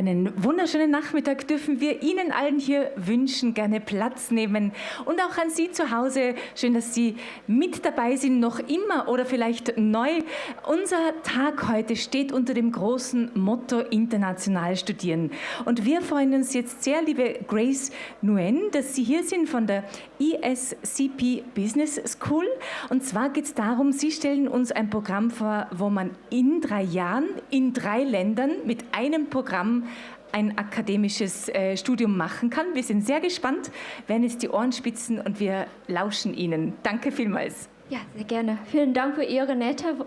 Einen wunderschönen Nachmittag dürfen wir Ihnen allen hier wünschen, gerne Platz nehmen und auch an Sie zu Hause. Schön, dass Sie mit dabei sind, noch immer oder vielleicht neu. Unser Tag heute steht unter dem großen Motto International studieren. Und wir freuen uns jetzt sehr, liebe Grace Nguyen, dass Sie hier sind von der ESCP Business School. Und zwar geht es darum, Sie stellen uns ein Programm vor, wo man in 3 Jahren, in 3 Ländern mit einem Programm ein akademisches Studium machen kann. Wir sind sehr gespannt, werden jetzt die Ohren spitzen und wir lauschen Ihnen. Danke vielmals. Ja, sehr gerne. Vielen Dank für Ihre nette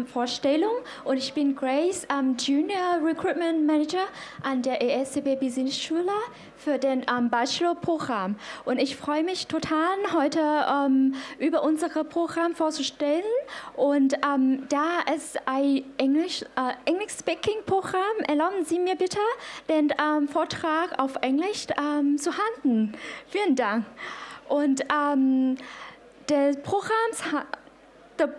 Vorstellung. Und ich bin Grace, Junior Recruitment Manager an der ESCP Business Schule für den Bachelor-Programm. Und ich freue mich total, heute über unser Programm vorzustellen. Und da es ein English-Speaking-Programm, erlauben Sie mir bitte, den Vortrag auf Englisch zu halten. Vielen Dank. Und the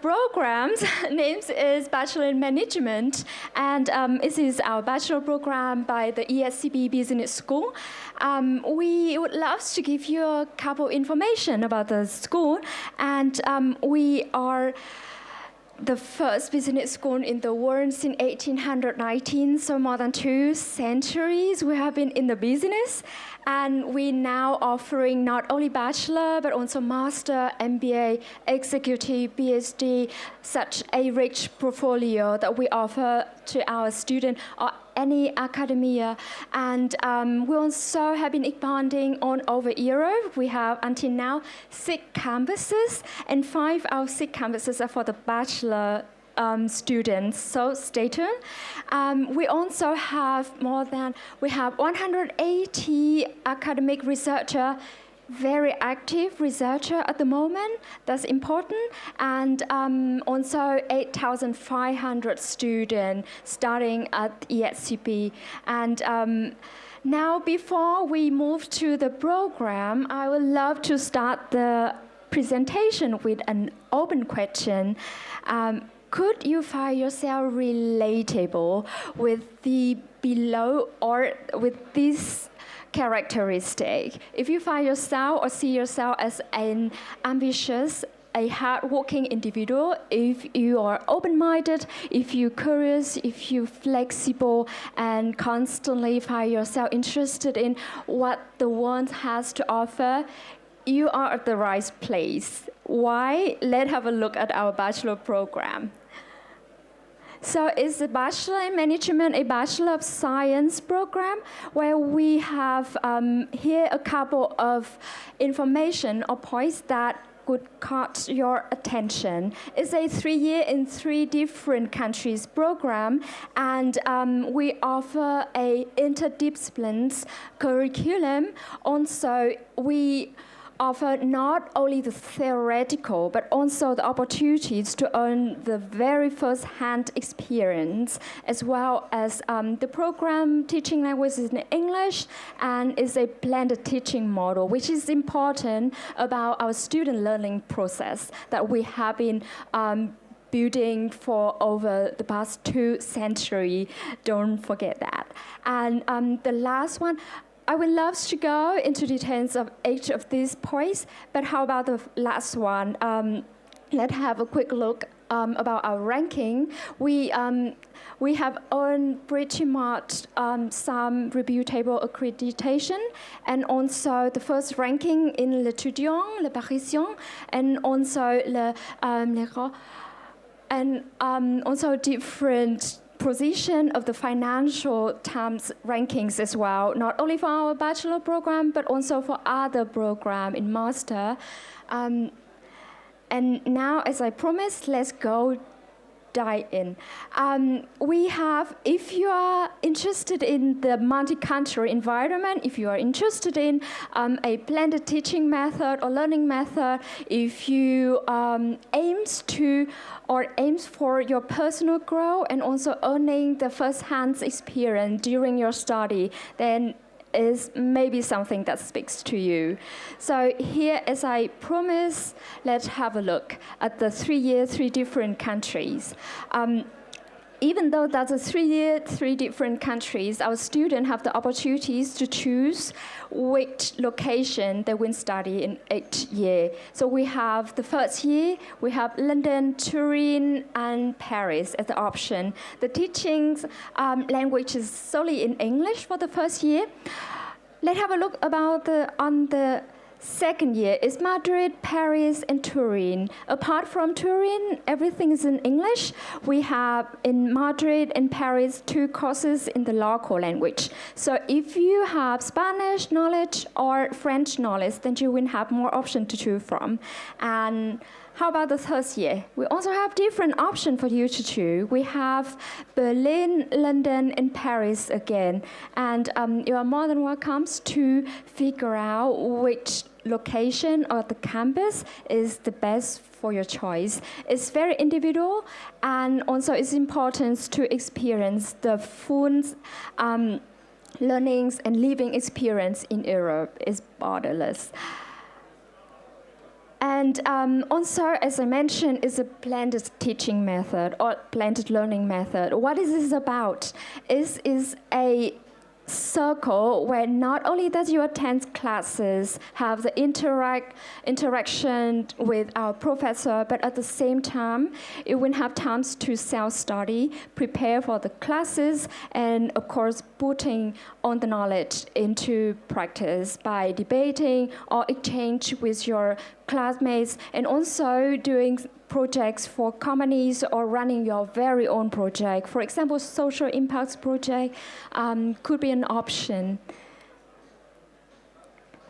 program's name is Bachelor in Management, and it is our bachelor program by the ESCP Business School. We would love to give you a couple information about the school, and we are the first business school in the world since 1819, so more than 2 centuries we have been in the business. And we now offering not only bachelor, but also master, MBA, executive, BSD, such a rich portfolio that we offer to our student or any academia. And we also have been expanding all over Europe. We have until now 6 campuses, and 5 out of 6 campuses are for the bachelor students, so stay tuned. We also have we have 180 academic researcher, very active researcher at the moment, that's important, and also 8,500 students starting at ESCP. And now before we move to the program, I would love to start the presentation with an open question. Could you find yourself relatable with the below or with this characteristic? If you find yourself or see yourself as an ambitious, a hardworking individual, if you are open-minded, if you're curious, if you're flexible, and constantly find yourself interested in what the world has to offer, you are at the right place. Why? Let's have a look at our bachelor program. So it's a Bachelor in Management, a Bachelor of Science program, where we have here a couple of information or points that could catch your attention. It's a 3-year in 3 different countries program, and we offer a interdisciplines curriculum. Also, we offer not only the theoretical, but also the opportunities to earn the very first-hand experience, as well as the program teaching language is in English, and is a blended teaching model, which is important about our student learning process that we have been building for over the past 2 centuries. Don't forget that. And the last one, I would love to go into details of each of these points, but how about the last one? Let's have a quick look about our ranking. We have earned pretty much some reputable accreditation, and also the first ranking in l'étudiant, le parisien, and also also different position of the Financial Times rankings as well, not only for our bachelor program, but also for other program in master. And now, as I promised, let's go dive in. We have, if you are interested in the multi-country environment, if you are interested in a blended teaching method or learning method, if you aims for your personal growth and also earning the first-hand experience during your study, then is maybe something that speaks to you. So here, as I promised, let's have a look at the 3 different countries. even though that's a 3 year, 3 different countries, our students have the opportunities to choose which location they will study in each year. So we have the first year, we have London, Turin, and Paris as the option. The teaching language is solely in English for the first year. Let's have a look about on the second year is Madrid, Paris, and Turin. Apart from Turin, everything is in English. We have in Madrid and Paris 2 courses in the local language. So if you have Spanish knowledge or French knowledge, then you will have more options to choose from. And how about the third year? We also have different options for you to choose. We have Berlin, London, and Paris again. And you are more than welcome to figure out which location or the campus is the best for your choice. It's very individual, and also it's important to experience the full learnings and living experience in Europe is borderless. And also, as I mentioned, is a blended teaching method or blended learning method. What is this about? It is a circle where not only that you attend classes, have the interaction with our professor, but at the same time, you will have times to self-study, prepare for the classes, and of course, putting on the knowledge into practice by debating or exchange with your classmates, and also doing projects for companies or running your very own project. For example, social impact project could be an option.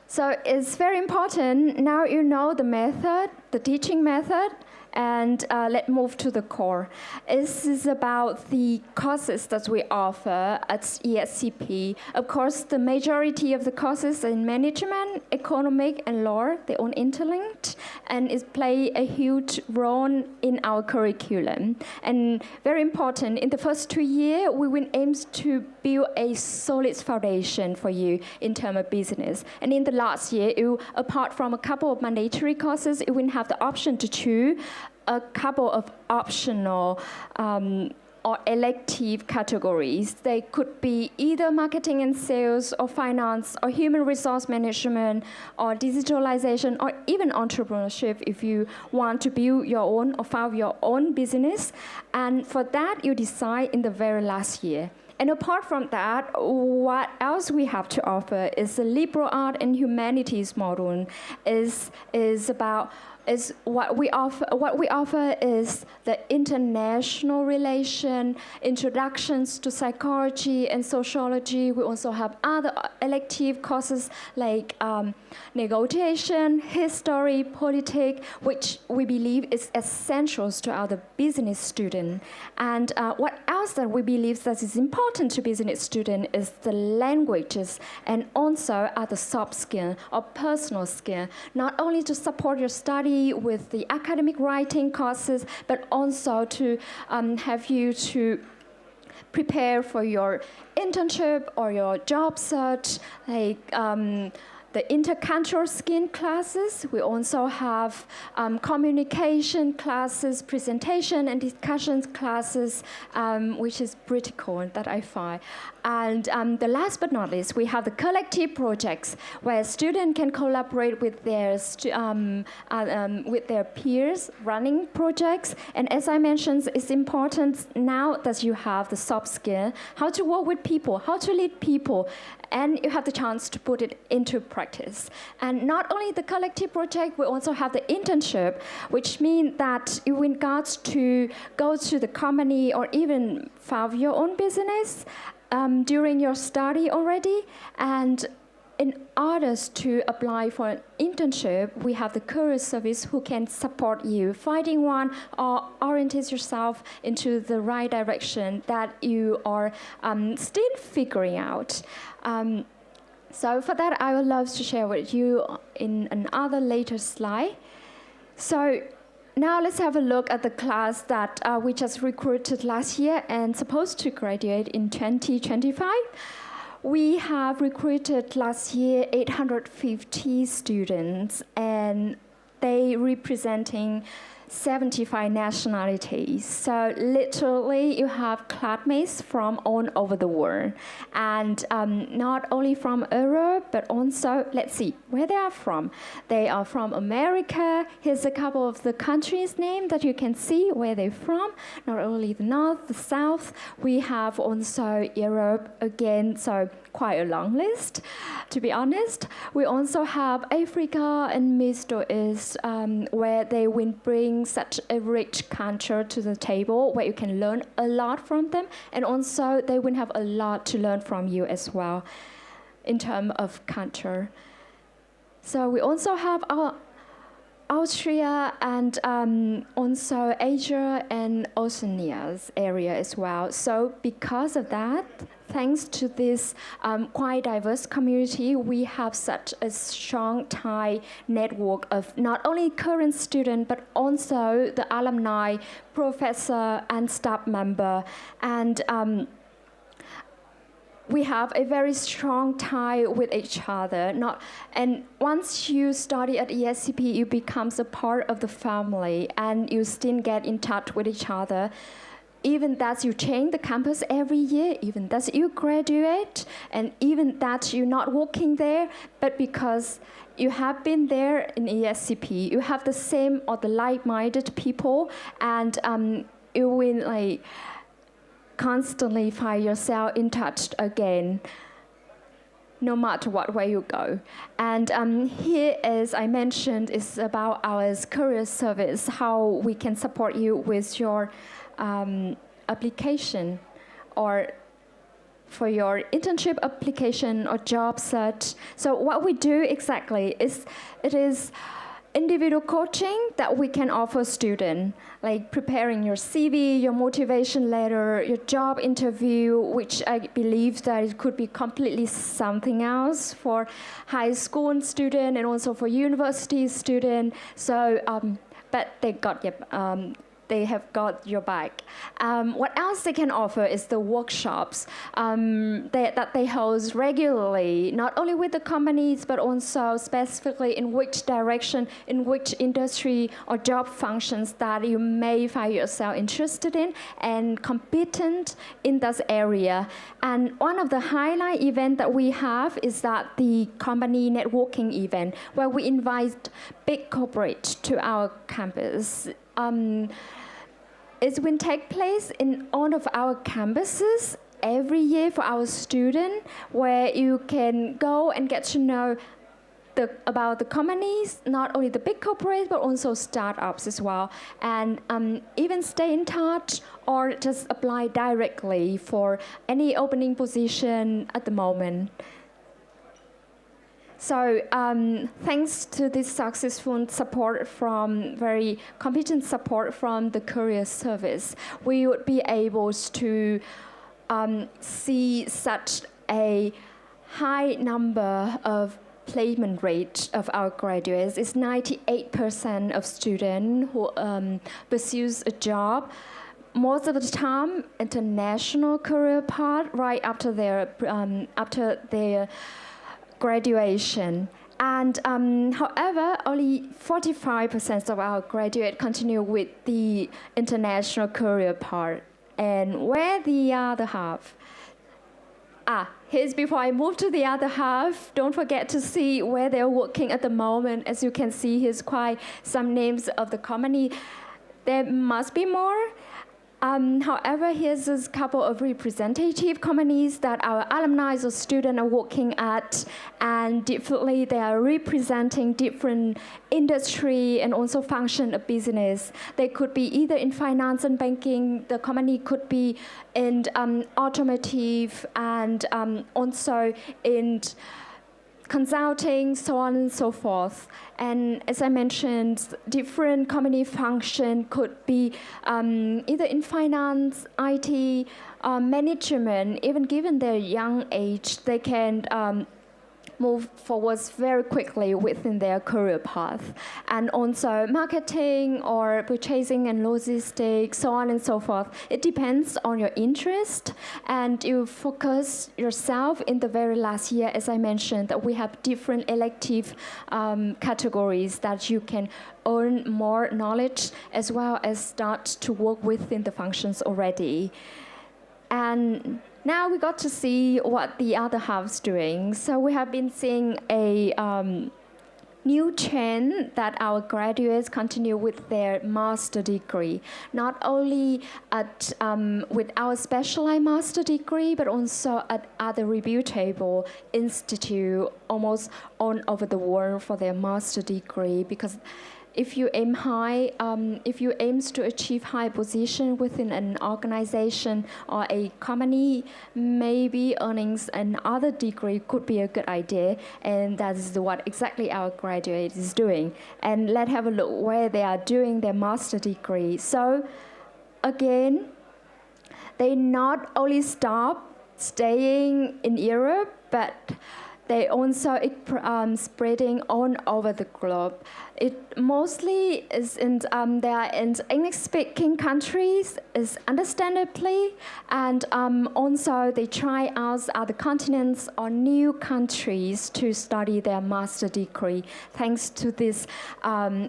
So it's very important. Now you know the method, the teaching method, and let's move to the core. This is about the courses that we offer at ESCP. Of course, the majority of the courses in management, economic, and law, they all interlinked, and it play a huge role in our curriculum. And very important, in the first 2 years, we will aim to build a solid foundation for you in terms of business. And in the last year, apart from a couple of mandatory courses, you will have the option to choose a couple of optional or elective categories. They could be either marketing and sales, or finance, or human resource management, or digitalization, or even entrepreneurship if you want to build your own or found your own business. And for that, you decide in the very last year. And apart from that, what else we have to offer is the liberal art and humanities module. What we offer is the international relation, introductions to psychology and sociology. We also have other elective courses like negotiation, history, politics, which we believe is essential to our business student. And what else that we believe that is important to business student is the languages, and also the soft skill or personal skill, not only to support your study with the academic writing courses, but also to have you to prepare for your internship or your job search, like the intercultural skill classes. We also have communication classes, presentation and discussions classes, which is pretty cool that I find. And the last but not least, we have the collective projects where students can collaborate with their peers running projects. And as I mentioned, it's important now that you have the soft skill, how to work with people, how to lead people, and you have the chance to put it into practice. And not only the collective project, we also have the internship, which means that you will get to go to the company or even found your own business during your study already. And in order to apply for an internship, we have the career service who can support you finding one or orientate yourself into the right direction that you are still figuring out. So for that, I would love to share with you in another later slide. So now let's have a look at the class that we just recruited last year and supposed to graduate in 2025. We have recruited last year 850 students, and they representing 75 nationalities. So literally you have classmates from all over the world. And not only from Europe, but also, let's see, where they are from. They are from America. Here's a couple of the countries' names that you can see where they're from. Not only the North, the South. We have also Europe again, so quite a long list, to be honest. We also have Africa and Middle East, where they will bring such a rich culture to the table, where you can learn a lot from them, and also they will have a lot to learn from you as well in terms of culture. So we also have our Austria and also Asia and Oceania's area as well. So because of that, thanks to this quite diverse community, we have such a strong Thai network of not only current students, but also the alumni, professor, and staff member. And we have a very strong tie with each other. And once you study at ESCP, you become a part of the family, and you still get in touch with each other. Even that you change the campus every year, even that you graduate, and even that you're not working there, but because you have been there in ESCP, you have the same or the like-minded people, and you will constantly find yourself in touch again, no matter what way you go. And here, as I mentioned, is about our career service, how we can support you with your application, or for your internship application or job search. So what we do exactly is, it is individual coaching that we can offer students, like preparing your CV, your motivation letter, your job interview, which I believe that it could be completely something else for high school student and also for university student. So, but they have got your back. What else they can offer is the workshops that they host regularly, not only with the companies, but also specifically in which direction, in which industry or job functions that you may find yourself interested in and competent in that area. And one of the highlight events that we have is that the company networking event, where we invite big corporates to our campus. It will take place in all of our campuses every year for our students, where you can go and get to know about the companies, not only the big corporates, but also startups as well, and even stay in touch or just apply directly for any opening position at the moment. So thanks to this successful support from, very competent support from the career service, we would be able to see such a high number of placement rate of our graduates. It's 98% of students who pursues a job. Most of the time, international career path right after their graduation. And however, only 45% of our graduates continue with the international career part. And where the other half? Here's before I move to the other half. Don't forget to see where they're working at the moment. As you can see, here's quite some names of the company. There must be more. However, here's a couple of representative companies that our alumni or students are working at, and differently they are representing different industry and also function of business. They could be either in finance and banking, the company could be in automotive, and also in consulting, so on and so forth. And as I mentioned, different company function could be either in finance, IT, management. Even given their young age, they can move forwards very quickly within their career path. And also marketing or purchasing and logistics, so on and so forth. It depends on your interest, and you focus yourself in the very last year. As I mentioned, that we have different elective categories that you can earn more knowledge as well as start to work within the functions already. And now we got to see what the other half's doing. So we have been seeing a new trend that our graduates continue with their master degree, not only at with our specialized master degree, but also at other reputable institutes almost all over the world for their master degree. Because if you aim high, if you aim to achieve high position within an organization or a company, maybe earning another degree could be a good idea, and that is what exactly our graduate is doing. And let's have a look where they are doing their master degree. So, again, they not only stop staying in Europe, but they also spreading all over the globe. It mostly is in they are in English-speaking countries, is understandably, and also they try out other continents or new countries to study their master degree. Thanks to this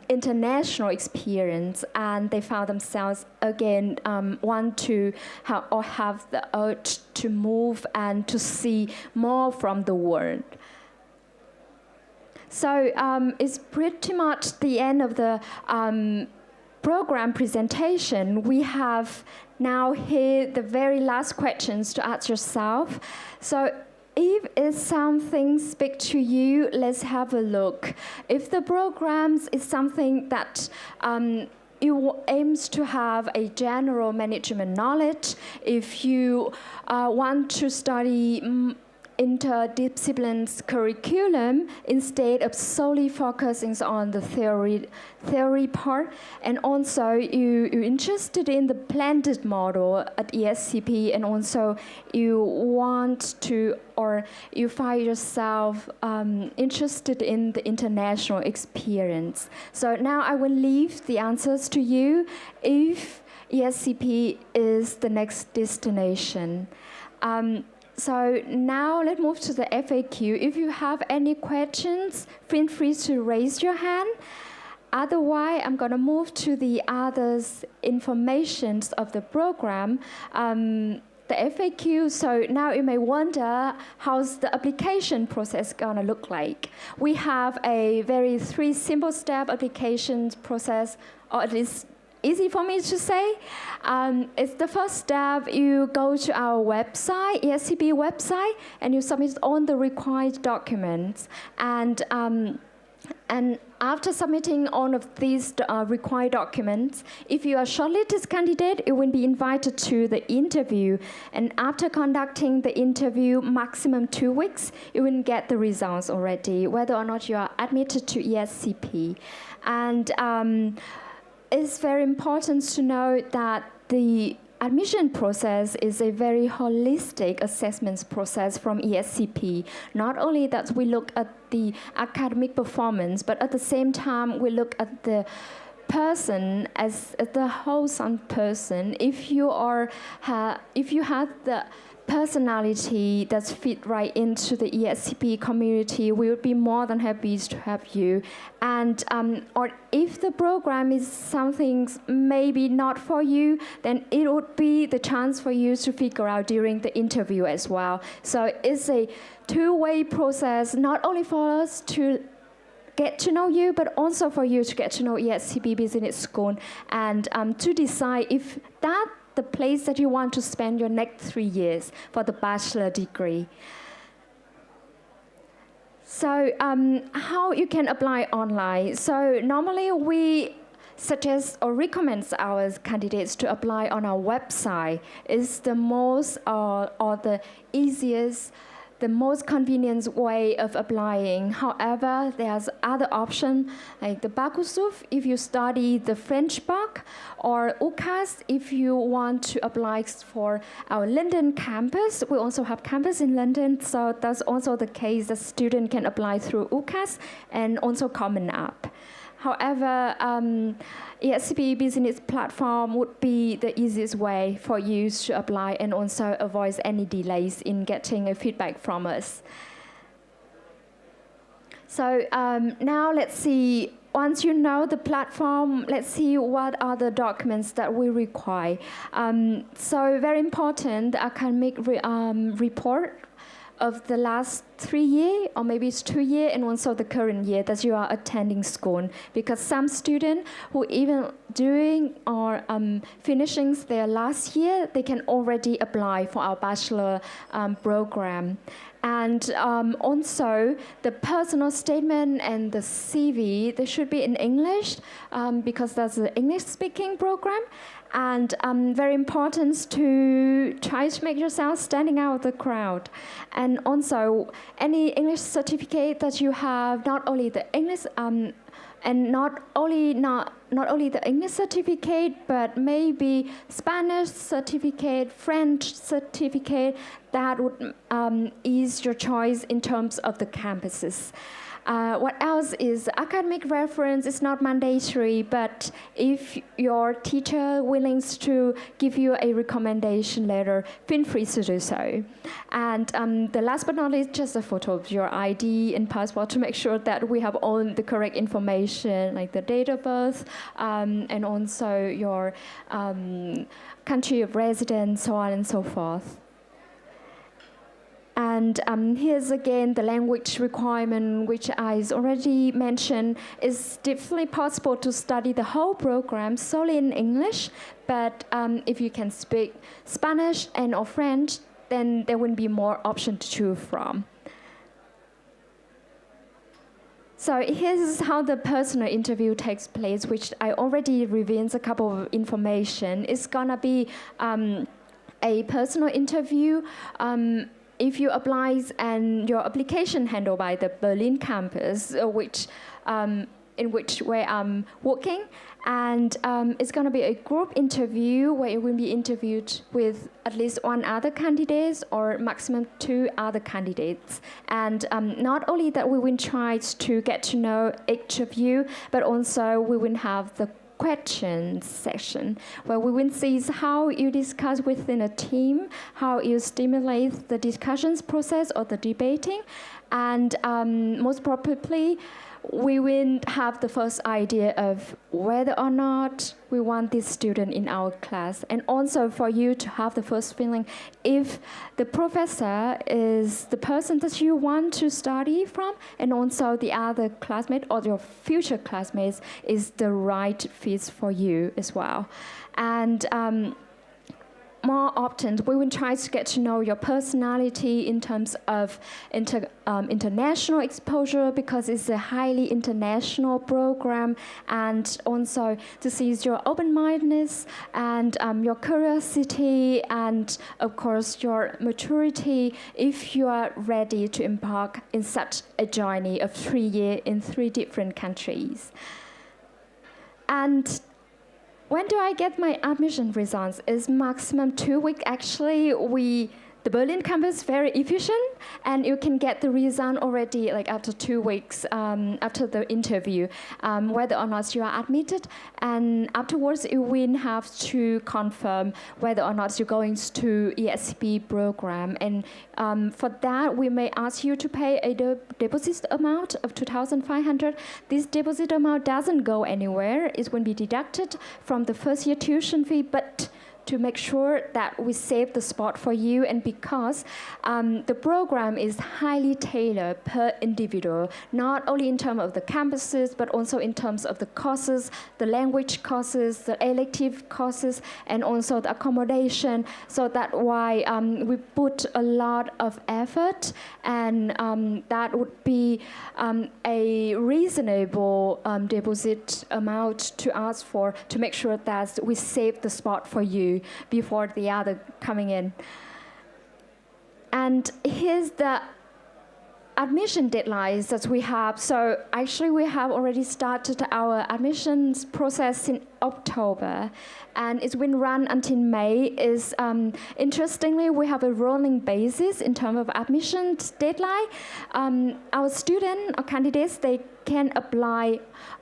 international experience, and they found themselves again want to have the urge to move and to see more from the world. So it's pretty much the end of the program presentation. We have now here the very last questions to ask yourself. So if it's something speak to you, let's have a look. If the programs is something that you aims to have a general management knowledge, if you want to study interdisciplinary curriculum instead of solely focusing on the theory part, and also you're interested in the blended model at ESCP, and also you want to, or you find yourself interested in the international experience. So now I will leave the answers to you if ESCP is the next destination. So now let's move to the FAQ. If you have any questions, feel free to raise your hand. Otherwise, I'm going to move to the other information of the program. The FAQ, so now you may wonder how's the application process going to look like. We have a very 3 simple step application process, or at least easy for me to say. It's the first step. You go to our website, ESCP website, and you submit all the required documents. And after submitting all of these required documents, if you are a shortlisted candidate, you will be invited to the interview. And after conducting the interview, maximum 2 weeks, you will get the results already, whether or not you are admitted to ESCP. And it's very important to know that the admission process is a very holistic assessment process from ESCP. Not only that we look at the academic performance, but at the same time we look at the person as the wholesome person. If you have the personality that's fit right into the ESCP community, we would be more than happy to have you. And or if the program is something maybe not for you, then it would be the chance for you to figure out during the interview as well. So it's a two-way process, not only for us to get to know you, but also for you to get to know ESCP Business School, and to decide if that the place that you want to spend your next 3 years for the bachelor degree. So how you can apply online. So normally we suggest or recommend our candidates to apply on our website. It's the most or the easiest the most convenient way of applying. However, there's other option like the Bakusuf if you study the French bac, or UCAS if you want to apply for our London campus. We also have campus in London, so that's also the case. The student can apply through UCAS and also Common App. However, ESCP business platform would be the easiest way for you to apply and also avoid any delays in getting a feedback from us. So now let's see, once you know the platform, let's see what are the documents that we require. So very important, the academic report of the last 3 years, or maybe it's 2 years, and also the current year that you are attending school. Because some students who even doing or finishing their last year, they can already apply for our bachelor program. And also the personal statement and the CV, they should be in English because that's an English-speaking program. And very important to try to make yourself standing out of the crowd. And also any English certificate that you have, not only the English and not only the English certificate, but maybe Spanish certificate, French certificate, that would ease your choice in terms of the campuses. What else is academic reference is not mandatory, but if your teacher willing to give you a recommendation letter, feel free to do so. And the last but not least, just a photo of your ID and passport to make sure that we have all the correct information, like the date of birth, and also your country of residence, so on and so forth. And here's again the language requirement, which I already mentioned. It's definitely possible to study the whole program solely in English, but if you can speak Spanish and or French, then there will be more options to choose from. So here's how the personal interview takes place, which I already revealed a couple of information. It's gonna be a personal interview. If you apply and your application handled by the Berlin campus, in which way I'm working, and it's going to be a group interview where you will be interviewed with at least one other candidate or maximum 2 other candidates. And not only that we will try to get to know each of you, but also we will have the questions section, where we will see how you discuss within a team, how you stimulate the discussions process or the debating, and most probably we will have the first idea of whether or not we want this student in our class, and also for you to have the first feeling if the professor is the person that you want to study from, and also the other classmate or your future classmates is the right fit for you as well. And more often, we will try to get to know your personality in terms of international exposure, because it's a highly international program, and also to see your open-mindedness and your curiosity, and of course your maturity if you are ready to embark in such a journey of 3 years in 3 different countries. And when do I get my admission results? It's maximum 2 weeks. Actually, the Berlin campus is very efficient, and you can get the result already like after 2 weeks after the interview, whether or not you are admitted. And afterwards, you will have to confirm whether or not you're going to ESCP program. And for that, we may ask you to pay a deposit amount of 2,500. This deposit amount doesn't go anywhere. It will be deducted from the first year tuition fee, but to make sure that we save the spot for you, and because the program is highly tailored per individual, not only in terms of the campuses, but also in terms of the courses, the language courses, the elective courses, and also the accommodation. So that's why we put a lot of effort, and that would be a reasonable deposit amount to ask for, to make sure that we save the spot for you before the other coming in. And here's the admission deadlines that we have. So actually we have already started our admissions process in October, and it's been run until May. Interestingly, we have a rolling basis in terms of admissions deadline. Our students or candidates, they can apply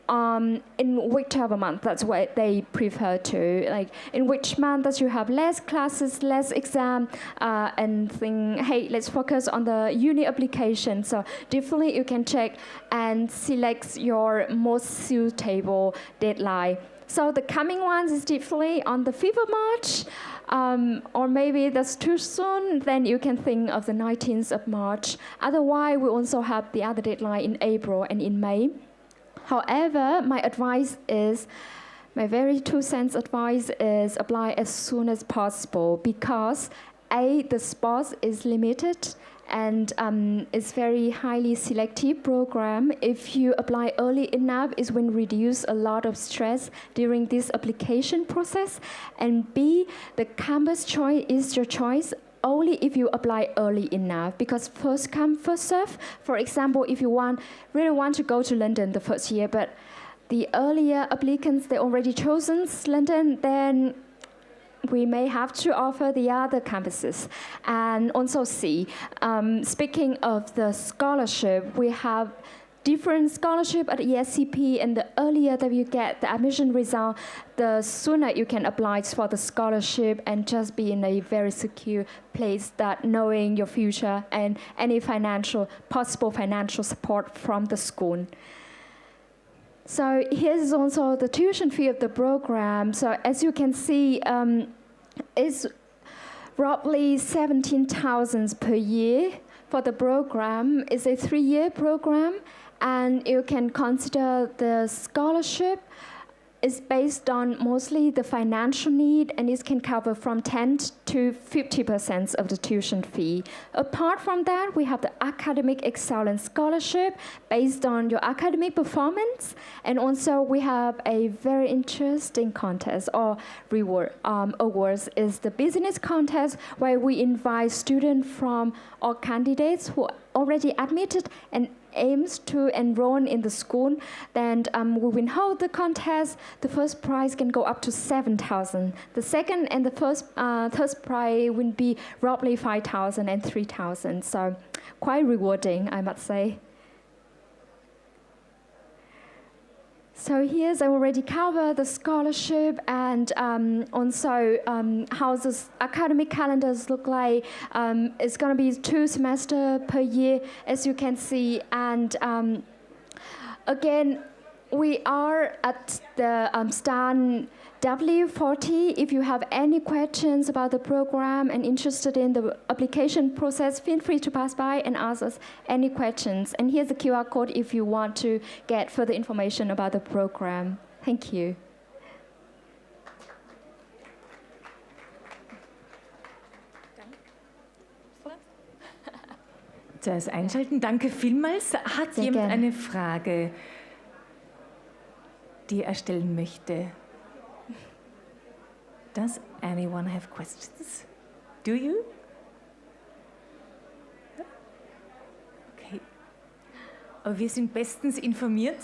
in whichever month that's what they prefer to. Like in which month that you have less classes, less exam, and think, hey, let's focus on the uni application. So definitely you can check and select your most suitable deadline. So the coming ones is definitely on the 5th of March, or maybe that's too soon, then you can think of the 19th of March. Otherwise, we also have the other deadline in April and in May. However, my very 2 cents advice is apply as soon as possible, because the spots is limited, and it's very highly selective program. If you apply early enough, it will reduce a lot of stress during this application process. And B, the campus choice is your choice only if you apply early enough, because first come, first serve. For example, if you really want to go to London the first year, but the earlier applicants, they already chosen London, then we may have to offer the other campuses. And also C, speaking of the scholarship, we have different scholarship at ESCP, and the earlier that you get the admission result, the sooner you can apply for the scholarship and just be in a very secure place, that knowing your future and any possible financial support from the school. So here's also the tuition fee of the program. So as you can see, it's roughly 17,000 per year for the program. It's a 3-year program, and you can consider the scholarship is based on mostly the financial need, and it can cover from 10 to 50% of the tuition fee. Apart from that, we have the academic excellence scholarship based on your academic performance, and also we have a very interesting contest or reward awards is the business contest, where we invite students from or candidates who already admitted and aims to enroll in the school. Then we will hold the contest. The first prize can go up to 7,000. The second and the third prize will be roughly 5,000 and 3,000. So quite rewarding, I must say. So here's I already covered the scholarship, and also how the academic calendars look like. It's going to be 2 semesters per year, as you can see. And again, we are at the stand W40. If you have any questions about the program and interested in the application process, feel free to pass by and ask us any questions. And here's the QR code if you want to get further information about the program. Thank you. Zuerst einschalten. Danke vielmals. Hat Sehr jemand gerne. eine Frage, die er stellen möchte? Does anyone have questions? Do you? Okay. Aber wir sind bestens informiert.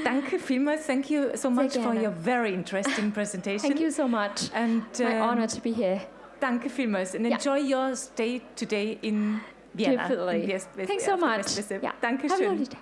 Danke vielmals. Thank you so much for your very interesting presentation. Thank you so much. And My honor to be here. Danke vielmals. And enjoy your stay today in Vienna. Definitely. Thanks so much. Dankeschön. Have a lovely day.